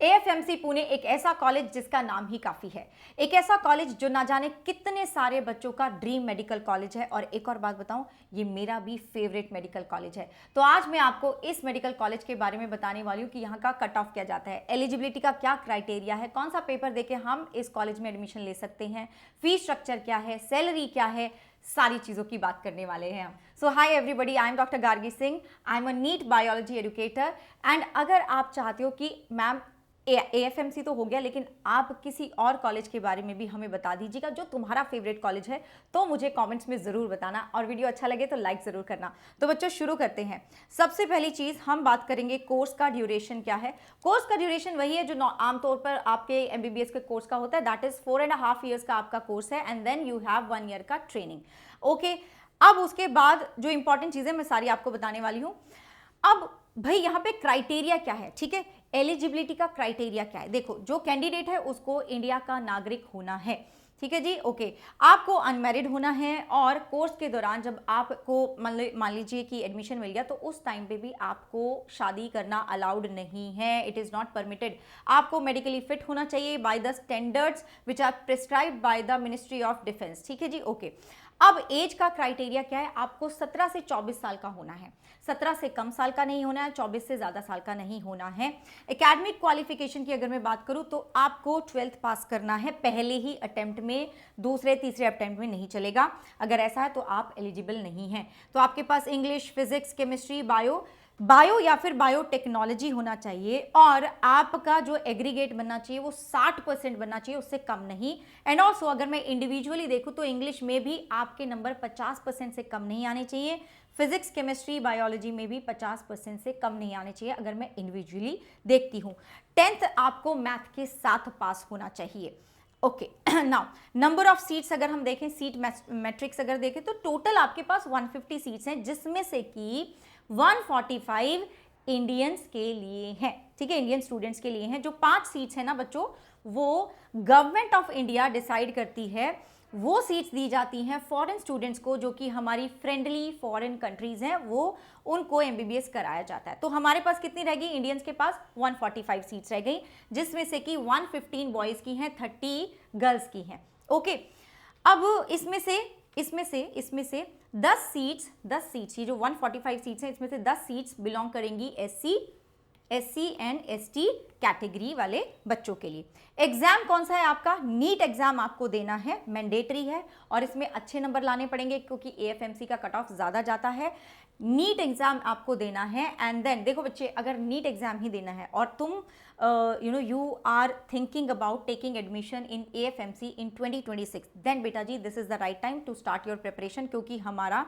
AFMC Pune एक ऐसा college जिसका नाम ही काफी है। एक ऐसा कॉलेज जो ना जाने कितने सारे बच्चों का ड्रीम मेडिकल कॉलेज है। और एक और बात बताऊं, ये मेरा भी फेवरेट मेडिकल कॉलेज है। तो आज मैं आपको इस मेडिकल कॉलेज के बारे में बताने वाली हूं कि यहाँ का कट ऑफ क्या जाता है, एलिजिबिलिटी का क्या क्राइटेरिया है, कौन सा पेपर देके हम इस कॉलेज में एडमिशन ले सकते हैं, फीस स्ट्रक्चर क्या है, सैलरी क्या है, सारी चीजों की बात करने वाले हैं हम। So hi everybody, I am doctor Gargi Singh, I am a NEET biology educator. And अगर आप चाहते हो कि मैम एएफएमसी तो हो गया, लेकिन आप किसी और कॉलेज के बारे में भी हमें बता दीजिएगा जो तुम्हारा फेवरेट कॉलेज है, तो मुझे कमेंट्स में जरूर बताना और वीडियो अच्छा लगे तो लाइक जरूर करना। तो बच्चों शुरू करते हैं। सबसे पहली चीज हम बात करेंगे कोर्स का ड्यूरेशन क्या है। कोर्स का ड्यूरेशन वही है जो आमतौर पर आपके एमबीबीएस के कोर्स का होता है, दैट इज 4.5 ईयर्स का आपका कोर्स है and then you have 1 year का ट्रेनिंग। ओके, अब उसके बाद जो इंपॉर्टेंट चीजें मैं सारी आपको बताने वाली हूं। अब भाई यहाँ पे क्राइटेरिया क्या है, ठीक है, एलिजिबिलिटी का क्राइटेरिया क्या है। देखो, जो कैंडिडेट है उसको इंडिया का नागरिक होना है, ठीक है जी। ओके, आपको अनमैरिड होना है और कोर्स के दौरान जब आपको मान लीजिए कि एडमिशन मिल गया तो उस टाइम पे भी आपको शादी करना अलाउड नहीं है, इट इज नॉट परमिटेड। आपको मेडिकली फिट होना चाहिए by the standards which are prescribed by the ministry of defence, ठीक है जी। ओके, अब एज का क्राइटेरिया क्या है, आपको 17 से 24 साल का होना है, 17 से कम साल का नहीं होना है, 24 से ज्यादा साल का नहीं होना है। एकेडमिक क्वालिफिकेशन की अगर मैं बात करूं तो आपको 12th पास करना है पहले ही अटेम्प्ट में, दूसरे तीसरे अटेम्प्ट में नहीं चलेगा। अगर ऐसा है तो आप एलिजिबल नहीं हैं। तो आपके पास इंग्लिश, फिजिक्स, केमिस्ट्री, बायो या फिर बायोटेक्नोलॉजी होना चाहिए और आपका जो एग्रीगेट बनना चाहिए वो 60% बनना चाहिए, उससे कम नहीं। एंड ऑल्सो अगर मैं इंडिविजुअली देखूं तो इंग्लिश में भी आपके नंबर 50% से कम नहीं आने चाहिए, फिजिक्स, केमिस्ट्री, बायोलॉजी में भी 50% से कम नहीं आने चाहिए अगर मैं इंडिविजुअली देखती हूँ। 10th आपको मैथ के साथ पास होना चाहिए। Okay, now number of seats अगर हम देखें, सीट मैट्रिक्स अगर देखें तो टोटल आपके पास 150 सीट्स हैं, जिसमें से कि 145 इंडियंस के लिए हैं, ठीक है, इंडियन स्टूडेंट्स के लिए हैं। जो 5 सीट्स हैं ना बच्चों, वो गवर्नमेंट ऑफ इंडिया डिसाइड करती है, वो सीट्स दी जाती हैं फॉरेन स्टूडेंट्स को जो कि हमारी फ्रेंडली फॉरेन कंट्रीज हैं, वो उनको एमबीबीएस कराया जाता है। तो हमारे पास कितनी रह गई, इंडियंस के पास 145 सीट्स रह गई, जिसमें से कि 115 बॉयज की हैं, 30 गर्ल्स की हैं। ओके, अब इसमें से 10 सीट्स, ये जो 145 सीट्स हैं इसमें से 10 सीट्स बिलोंग करेंगी एससी एंड एसटी कैटेगरी वाले बच्चों के लिए। एग्जाम कौन सा है आपका, नीट एग्जाम आपको देना है, मैंडेटरी है और इसमें अच्छे नंबर लाने पड़ेंगे क्योंकि एएफएमसी का कट ऑफ ज्यादा जाता है। नीट एग्जाम आपको देना है एंड देन देखो बच्चे, अगर नीट एग्जाम ही देना है और तुम you are thinking about taking admission in AFMC in 2026, then बेटा जी this is the right time to start your preparation, क्योंकि हमारा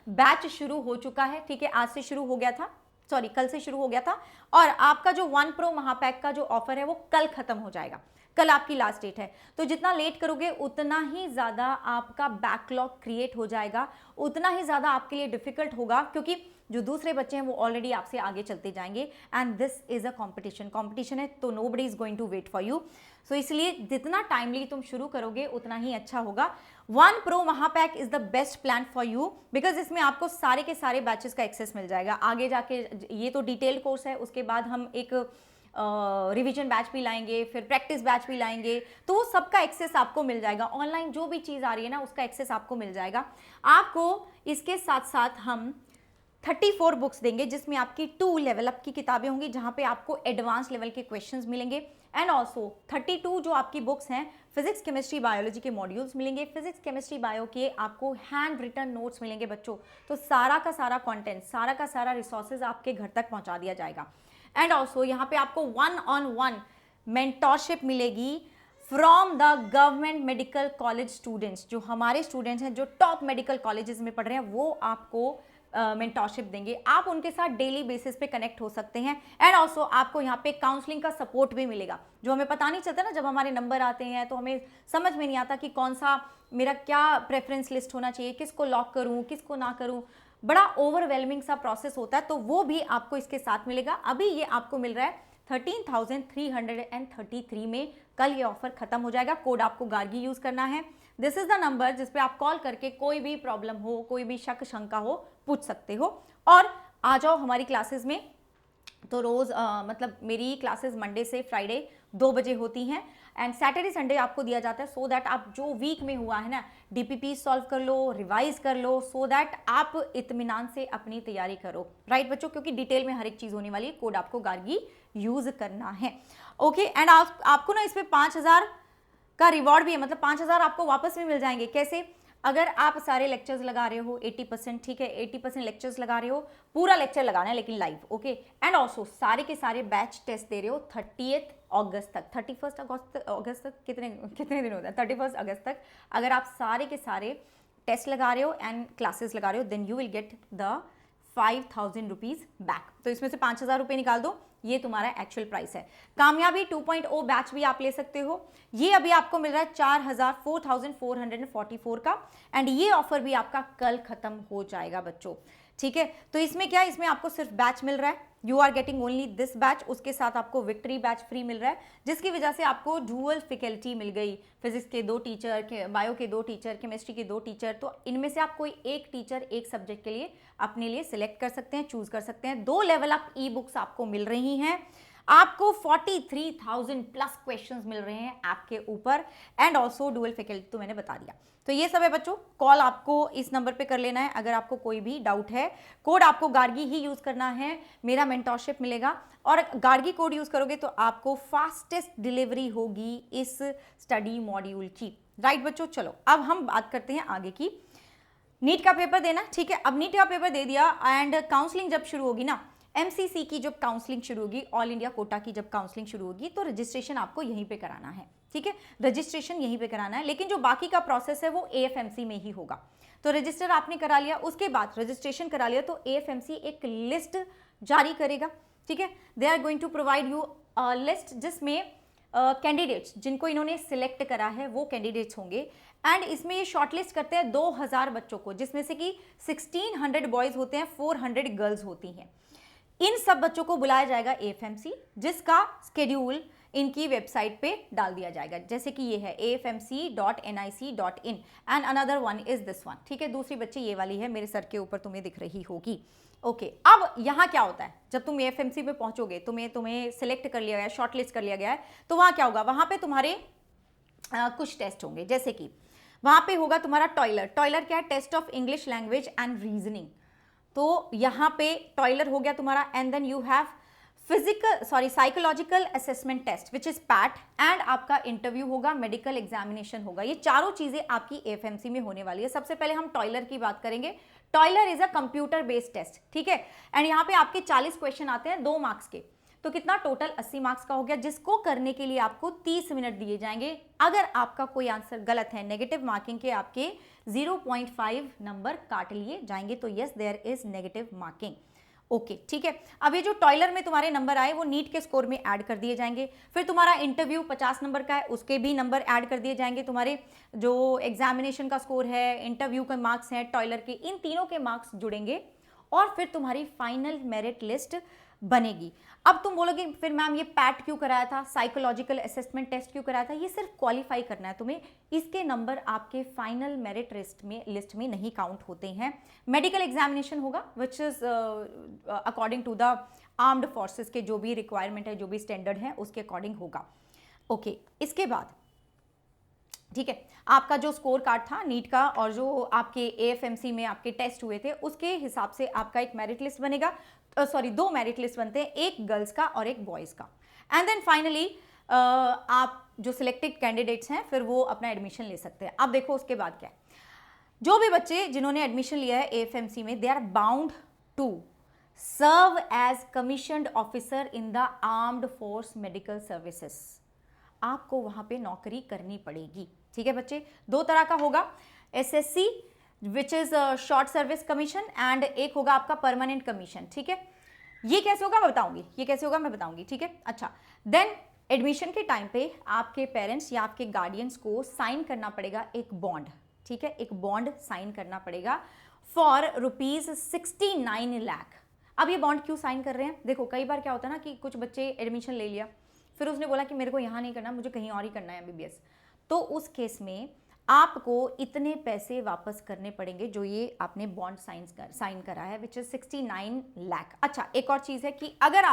बैच शुरू हो चुका है, ठीक है, आज से शुरू हो गया था, सॉरी कल से शुरू हो गया था और आपका जो 1 प्रो महापैक का जो ऑफर है वो कल खत्म हो जाएगा, कल आपकी लास्ट डेट है। तो जितना लेट करोगे उतना ही ज़्यादा आपका बैकलॉग क्रिएट हो जाएगा, उतना ही ज़्यादा आपके लिए डिफिकल्ट होगा, क्योंकि जो दूसरे बच्चे हैं वो ऑलरेडी आपसे आगे चलते जाएंगे and this is a competition है, तो nobody is going to wait for you. So इसलिए जितना टाइमली तुम शुरू करोगे उतना ही अच्छा होगा। 1 प्रो महापैक is the best plan for you because इसमें आपको सारे के सारे बैचेस का एक्सेस मिल जाएगा। आगे जाके ये तो डिटेल कोर्स है, उसके बाद हम एक रिवीजन बैच भी लाएंगे, फिर प्रैक्टिस बैच भी लाएंगे, तो वो सबका एक्सेस आपको मिल जाएगा। ऑनलाइन जो भी चीज़ आ रही है ना उसका एक्सेस आपको मिल जाएगा। आपको इसके साथ साथ हम 34 बुक्स देंगे जिसमें आपकी 2 लेवल अप की किताबें होंगी, जहां पे आपको एडवांस लेवल के क्वेश्चंस मिलेंगे एंड ऑल्सो 32 जो आपकी बुक्स हैं फिजिक्स, केमिस्ट्री, बायोलॉजी के मॉड्यूल्स मिलेंगे, फिजिक्स, केमिस्ट्री, बायो के आपको हैंड रिटन नोट्स मिलेंगे बच्चों। तो सारा का सारा कंटेंट, सारा का सारा रिसोर्सेज आपके घर तक पहुंचा दिया जाएगा एंड ऑल्सो यहाँ पे आपको 1-on-1 मेंटोरशिप मिलेगी from the government medical college students. जो हमारे स्टूडेंट्स हैं जो टॉप मेडिकल कॉलेजेस में पढ़ रहे हैं वो आपको मेंटोरशिप देंगे, आप उनके साथ डेली बेसिस पे कनेक्ट हो सकते हैं एंड ऑल्सो आपको यहाँ पे काउंसलिंग का सपोर्ट भी मिलेगा, जो हमें पता नहीं चलता ना, जब हमारे नंबर आते हैं तो हमें समझ में नहीं आता कि कौन सा मेरा क्या प्रेफरेंस लिस्ट होना चाहिए, किसको लॉक करूँ किसको ना करूँ, बड़ा ओवरवेलमिंग सा प्रोसेस होता है, तो वो भी आपको इसके साथ मिलेगा। अभी ये आपको मिल रहा है 13,333 में, कल ये ऑफर खत्म हो जाएगा। कोड आपको गार्गी यूज करना है, दिस इज द नंबर जिस पे आप कॉल करके कोई भी प्रॉब्लम हो, कोई भी शक शंका हो पूछ सकते हो और आ जाओ हमारी क्लासेस में। तो रोज़ मतलब मेरी क्लासेस मंडे से फ्राइडे 2 बजे होती हैं एंड सैटरडे संडे आपको दिया जाता है सो दैट आप जो वीक में हुआ है ना डीपीपी सॉल्व कर लो, रिवाइज कर लो, सो दैट आप इत्मीनान से अपनी तैयारी करो, राइट बच्चों, क्योंकि डिटेल में हर एक चीज़ होने वाली है, कोड आपको गार्गी यूज़ करना है। ओके एंड आपको ना इसमें 5,000 का रिवॉर्ड भी है, मतलब 5,000 आपको वापस भी मिल जाएंगे। कैसे? अगर आप सारे लेक्चर्स लगा रहे हो 80%, ठीक है, 80% लेक्चर्स लगा रहे हो, पूरा लेक्चर लगाना है लेकिन लाइव, ओके, एंड ऑल्सो सारे के सारे बैच टेस्ट दे रहे हो 30 अगस्त तक, 31 अगस्त तक, कितने दिन होता है, 31 अगस्त तक अगर आप सारे के सारे टेस्ट लगा रहे हो एंड क्लासेस लगा रहे हो, then you will get the 5,000 rupees back. तो इसमें से 5,000 रुपये निकाल दो, ये तुम्हारा एक्चुअल प्राइस है। कामयाबी 2.0 बैच भी आप ले सकते हो, ये अभी आपको मिल रहा है 4,444 का, एंड ये ऑफर भी आपका कल खत्म हो जाएगा बच्चों, ठीक है। तो इसमें क्या है, इसमें आपको सिर्फ बैच मिल रहा है, you are getting only this batch, उसके साथ आपको विक्ट्री बैच फ्री मिल रहा है, जिसकी वजह से आपको डुअल फैकल्टी मिल गई, फिजिक्स के 2 टीचर, बायो के 2 टीचर, केमिस्ट्री के 2 टीचर, तो इनमें से आप कोई एक टीचर एक सब्जेक्ट के लिए अपने लिए सिलेक्ट कर सकते हैं, चूज कर सकते हैं। 2 लेवल अप ई बुक्स आपको मिल रही हैं, आपको 43,000 प्लस क्वेश्चंस मिल रहे हैं ऐप के ऊपर, एंड ऑल्सो डुअल फैकल्टी तो मैंने बता दिया। तो ये सब है बच्चों, कॉल आपको इस नंबर पे कर लेना है अगर आपको कोई भी डाउट है। कोड आपको गार्गी ही यूज करना है, मेरा मेंटोरशिप मिलेगा, और गार्गी कोड यूज करोगे तो आपको फास्टेस्ट डिलीवरी होगी इस स्टडी मॉड्यूल की, राइट बच्चों। चलो अब हम बात करते हैं आगे की, नीट का पेपर देना, ठीक है। अब नीट का पेपर दे दिया एंड काउंसलिंग जब शुरू होगी ना, एमसीसी की जब काउंसलिंग शुरू होगी, ऑल इंडिया कोटा की जब काउंसलिंग शुरू होगी, तो रजिस्ट्रेशन आपको यहीं पे कराना है, ठीक है, रजिस्ट्रेशन यहीं पे कराना है, लेकिन जो बाकी का प्रोसेस है वो एएफएमसी में ही होगा। तो रजिस्टर आपने करा लिया, उसके बाद रजिस्ट्रेशन करा लिया, तो एएफएमसी एक लिस्ट जारी करेगा, ठीक है। They are going to provide you list, जिसमें कैंडिडेट्स जिनको इन्होंने सिलेक्ट करा है वो कैंडिडेट्स होंगे, एंड इसमें ये शॉर्टलिस्ट करते हैं 2,000 बच्चों को, जिसमें से कि 1600 बॉयज होते हैं, 400 गर्ल्स होती हैं। इन सब बच्चों को बुलाया जाएगा एएफएमसी, जिसका स्केड्यूल इनकी वेबसाइट पे डाल दिया जाएगा, जैसे कि ये है afmc.nic.in and another one is this one, ठीक है। दूसरी बच्ची ये वाली है, मेरे सर के ऊपर तुम्हें दिख रही होगी, ओके। अब यहाँ क्या होता है, जब तुम एएफएमसी पे पहुंचोगे, तुम्हें सिलेक्ट कर लिया गया, शॉर्टलिस्ट कर लिया गया है, तो वहाँ क्या होगा, वहाँ पे तुम्हारे कुछ टेस्ट होंगे, जैसे कि वहाँ पे होगा तुम्हारा टॉयलर क्या है, test of English language and reasoning, तो यहाँ पे टॉयलर हो गया तुम्हारा, and then you have psychological assessment test which is PAT, and आपका इंटरव्यू होगा, मेडिकल एग्जामिनेशन होगा। ये चारों चीजें आपकी एएफएमसी में होने वाली है। सबसे पहले हम टॉयलर की बात करेंगे। TOELR is a computer based test, ठीक है, एंड यहाँ पे आपके 40 क्वेश्चन आते हैं 2 मार्क्स के, तो कितना टोटल 80 मार्क्स का हो गया, जिसको करने के लिए आपको 30 मिनट दिए जाएंगे। अगर आपका कोई आंसर गलत है, नेगेटिव मार्किंग के आपके 0.5 नंबर काट लिए जाएंगे, तो yes there is negative marking, okay, ठीक है। अब ये जो टॉयलर में तुम्हारे नंबर आए वो नीट के स्कोर में ऐड कर दिए जाएंगे। फिर तुम्हारा इंटरव्यू 50 नंबर का है, उसके भी नंबर ऐड कर दिए जाएंगे। तुम्हारे जो एग्जामिनेशन का स्कोर है, इंटरव्यू के मार्क्स हैं, टॉयलर के, इन तीनों के मार्क्स जुड़ेंगे, और फिर तुम्हारी फाइनल मेरिट लिस्ट बनेगी। अब तुम बोलोगे फिर मैम ये पैट क्यों कराया था, साइकोलॉजिकल असेसमेंट टेस्ट क्यों कराया था, ये सिर्फ क्वालिफाई करना है तुम्हें, इसके नंबर आपके फाइनल मेरिट लिस्ट में नहीं काउंट होते हैं। मेडिकल एग्जामिनेशन होगा which is according to the armed forces के जो भी रिक्वायरमेंट है, जो भी स्टैंडर्ड है, उसके अकॉर्डिंग होगा, ओके। इसके बाद ठीक है, आपका जो स्कोर कार्ड था नीट का और जो आपके एएफएमसी में आपके टेस्ट हुए थे उसके हिसाब से आपका एक मेरिट लिस्ट बनेगा, सॉरी 2 मेरिट लिस्ट बनते हैं, एक गर्ल्स का और एक बॉयज़ का, एंड देन फाइनली आप जो सिलेक्टेड कैंडिडेट्स हैं फिर वो अपना एडमिशन ले सकते हैं। अब देखो उसके बाद क्या है, जो भी बच्चे जिन्होंने एडमिशन लिया है एएफएमसी में, they are bound to serve as commissioned officer in the armed force medical services. आपको वहां पे नौकरी करनी पड़ेगी, ठीक है बच्चे। 2 तरह का होगा, SSC which is short service commission, and एक होगा आपका परमानेंट कमीशन, ठीक है। ये कैसे होगा मैं बताऊंगी, ये कैसे होगा मैं बताऊंगी, ठीक है। अच्छा, देन एडमिशन के टाइम पे आपके पेरेंट्स या आपके गार्डियंस को साइन करना पड़ेगा एक बॉन्ड, ठीक है, एक बॉन्ड साइन करना पड़ेगा फॉर ₹69 लाख। अब ये बॉन्ड क्यों साइन कर रहे हैं, देखो कई बार क्या होता है ना कि कुछ बच्चे एडमिशन ले लिया, फिर उसने बोला कि मेरे को यहाँ नहीं करना, मुझे कहीं और ही करना है एमबीबीएस, तो उस केस में आपको इतने पैसे वापस करने पड़ेंगे जो ये आपने बॉन्ड साइन करा है, विच इज 69 लाख। अच्छा, एक और चीज है कि अगर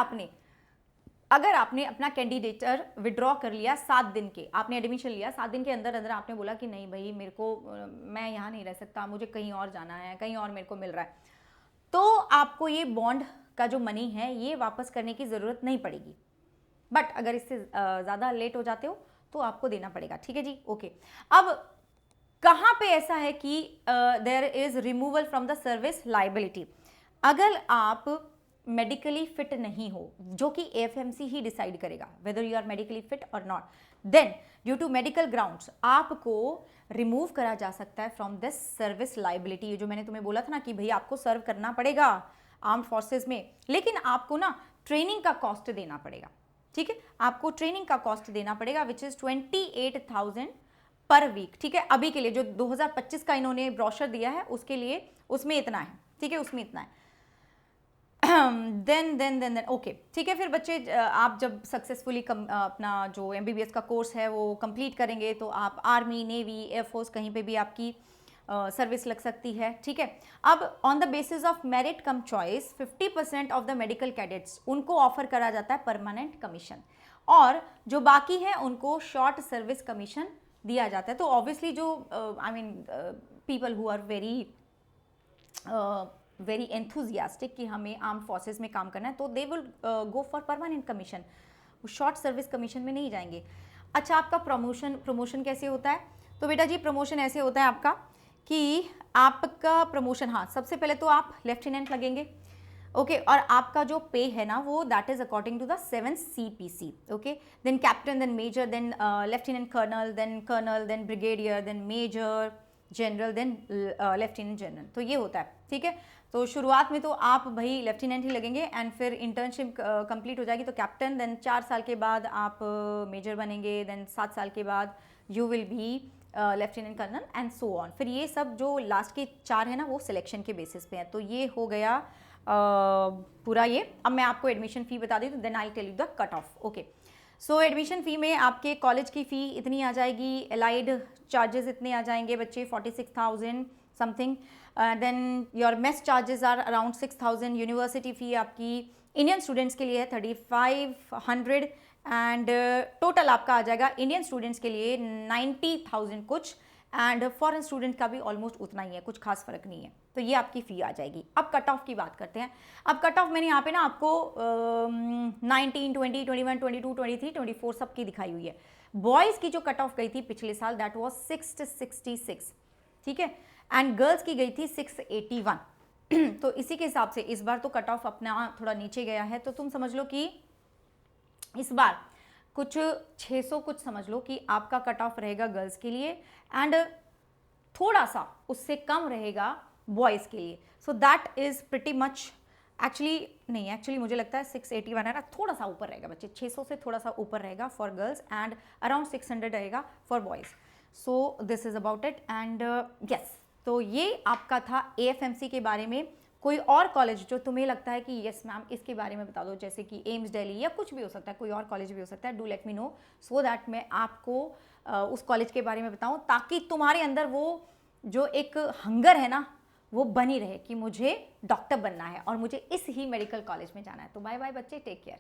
आपने अपना कैंडिडेटर विड्रॉ कर लिया 7 दिन के, आपने एडमिशन लिया 7 दिन के अंदर अंदर, आपने बोला कि नहीं भाई मेरे को, मैं यहाँ नहीं रह सकता, मुझे कहीं और जाना है, कहीं और मेरे को मिल रहा है, तो आपको ये बॉन्ड का जो मनी है ये वापस करने की ज़रूरत नहीं पड़ेगी। बट अगर इससे ज़्यादा लेट हो जाते हो तो आपको देना पड़ेगा। ठीक है जी, ओके। अब कहाँ पे ऐसा है कि there is removal from the service liability. अगर आप मेडिकली फिट नहीं हो, जो कि एएफएमसी ही डिसाइड करेगा whether you are medically fit और not, then due to medical grounds आपको रिमूव करा जा सकता है फ्रॉम दिस सर्विस लाइबिलिटी। ये जो मैंने तुम्हें बोला था ना कि भाई आपको सर्व करना पड़ेगा आर्म्ड फोर्सेस में, लेकिन आपको ना ट्रेनिंग का कॉस्ट देना पड़ेगा। ठीक है, आपको ट्रेनिंग का कॉस्ट देना पड़ेगा विच इज 28,000 पर वीक। ठीक है, अभी के लिए जो 2025 का इन्होंने ब्रोशर दिया है उसके लिए उसमें इतना है। ठीक है, उसमें इतना है। देन ओके, ठीक है। फिर बच्चे आप जब सक्सेसफुली अपना जो एमबीबीएस का कोर्स है वो कंप्लीट करेंगे तो आप आर्मी, नेवी, एयरफोर्स कहीं पे भी आपकी सर्विस लग सकती है। ठीक है, अब on the basis of merit come choice 50% of the medical cadets उनको ऑफर करा जाता है परमानेंट कमीशन, और जो बाकी है उनको शॉर्ट सर्विस कमीशन दिया जाता है। तो ऑब्वियसली जो I mean people who are very enthusiastic कि हमें आर्म फोर्सेस में काम करना है, तो they will go for permanent commission, short service commission में नहीं जाएंगे। अच्छा, आपका प्रमोशन कैसे होता है? तो बेटा जी प्रमोशन ऐसे होता है आपका कि आपका प्रमोशन, हाँ, सबसे पहले तो आप लेफ्टिनेंट लगेंगे, ओके, और आपका जो पे है ना वो that is according to the 7 CPC, okay, then captain, then major, then lieutenant colonel, then brigadier, then major general, then lieutenant general. तो ये होता है। ठीक है, तो शुरुआत में तो आप भाई लेफ्टिनेंट ही लगेंगे, एंड फिर इंटर्नशिप कंप्लीट हो जाएगी तो कैप्टन, देन 4 साल के बाद आप मेजर बनेंगे, देन 7 साल के बाद you will be lieutenant colonel and so on. फिर ये सब जो लास्ट के 4 है ना वो सिलेक्शन के बेसिस पे है। तो ये हो गया पूरा ये। अब मैं आपको एडमिशन फ़ी बता दी तो then I tell you the cut off. Okay, so admission fee में आपके कॉलेज की फ़ी इतनी आ जाएगी, एलाइड चार्जेस इतने आ जाएंगे बच्चे 46,000 something, then your mess charges are around 6,000, university fee आपकी इंडियन स्टूडेंट्स के लिए है 3,500, एंड टोटल आपका आ जाएगा इंडियन स्टूडेंट्स के लिए 90,000 कुछ, एंड फॉरेन स्टूडेंट का भी ऑलमोस्ट उतना ही है, कुछ खास फर्क नहीं है। तो ये आपकी फ़ी आ जाएगी। अब कट ऑफ की बात करते हैं। अब कट ऑफ मैंने यहाँ पे ना आपको 19, 20, 21, 22, 23, 24 सब की दिखाई हुई है। बॉयज़ की जो कट ऑफ गई थी पिछले साल दैट वाज 666, ठीक है, एंड गर्ल्स की गई थी 681। तो इसी के हिसाब से इस बार तो कट ऑफ अपना थोड़ा नीचे गया है। तो तुम समझ लो कि इस बार कुछ 600 कुछ समझ लो कि आपका कट ऑफ रहेगा गर्ल्स के लिए, एंड थोड़ा सा उससे कम रहेगा बॉयज़ के लिए। So that is pretty much, actually मुझे लगता है 681 है ना, थोड़ा सा ऊपर रहेगा बच्चे, 600 से थोड़ा सा ऊपर रहेगा फॉर गर्ल्स एंड अराउंड 600 रहेगा for boys. So this is about it, and yes, तो ये आपका था एएफएमसी के बारे में। कोई और कॉलेज जो तुम्हें लगता है कि यस मैम इसके बारे में बता दो, जैसे कि एम्स दिल्ली या कुछ भी हो सकता है, कोई और कॉलेज भी हो सकता है, do let me know so that मैं आपको उस कॉलेज के बारे में बताऊं, ताकि तुम्हारे अंदर वो जो एक हंगर है ना वो बनी रहे कि मुझे डॉक्टर बनना है और मुझे इस ही मेडिकल कॉलेज में जाना है। तो बाय बाय बच्चे, टेक केयर।